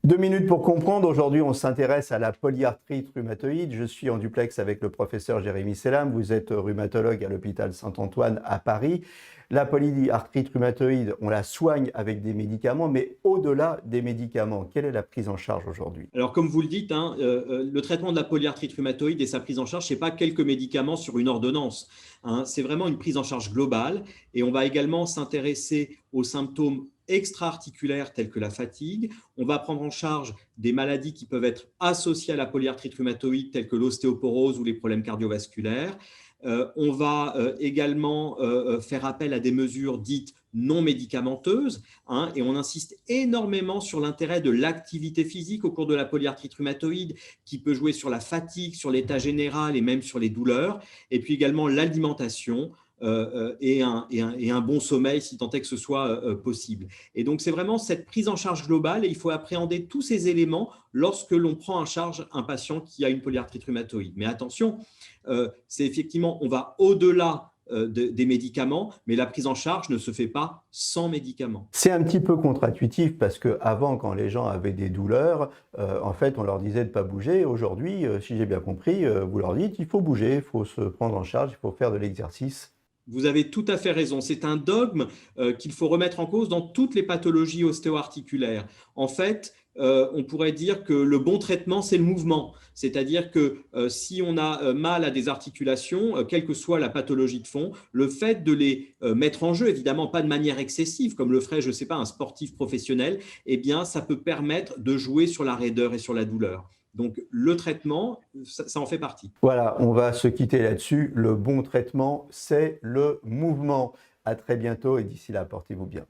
2 minutes pour comprendre. Aujourd'hui, on s'intéresse à la polyarthrite rhumatoïde. Je suis en duplex avec le professeur Jérémy Selam. Vous êtes rhumatologue à l'hôpital Saint-Antoine à Paris. La polyarthrite rhumatoïde, on la soigne avec des médicaments, mais au-delà des médicaments, quelle est la prise en charge aujourd'hui? Alors, comme vous le dites, le traitement de la polyarthrite rhumatoïde et sa prise en charge, ce n'est pas quelques médicaments sur une ordonnance. C'est vraiment une prise en charge globale. Et on va également s'intéresser aux symptômes extra-articulaires tels que la fatigue. On va prendre en charge des maladies qui peuvent être associées à la polyarthrite rhumatoïde telles que l'ostéoporose ou les problèmes cardiovasculaires. On va également faire appel à des mesures dites non médicamenteuses, et on insiste énormément sur l'intérêt de l'activité physique au cours de la polyarthrite rhumatoïde qui peut jouer sur la fatigue, sur l'état général et même sur les douleurs, et puis également l'alimentation et un bon sommeil si tant est que ce soit possible. Et donc c'est vraiment cette prise en charge globale et il faut appréhender tous ces éléments lorsque l'on prend en charge un patient qui a une polyarthrite rhumatoïde. Mais attention, c'est effectivement, on va au-delà des médicaments, mais la prise en charge ne se fait pas sans médicaments. C'est un petit peu contre-intuitif parce qu'avant, quand les gens avaient des douleurs, en fait, on leur disait de ne pas bouger. Aujourd'hui, si j'ai bien compris, vous leur dites il faut bouger, il faut se prendre en charge, il faut faire de l'exercice. Vous avez tout à fait raison. C'est un dogme qu'il faut remettre en cause dans toutes les pathologies ostéo-articulaires. En fait, on pourrait dire que le bon traitement, c'est le mouvement. C'est-à-dire que si on a mal à des articulations, quelle que soit la pathologie de fond, le fait de les mettre en jeu, évidemment pas de manière excessive, comme le ferait, je ne sais pas, un sportif professionnel, eh bien, ça peut permettre de jouer sur la raideur et sur la douleur. Donc, le traitement, ça en fait partie. Voilà, on va se quitter là-dessus. Le bon traitement, c'est le mouvement. À très bientôt et d'ici là, portez-vous bien.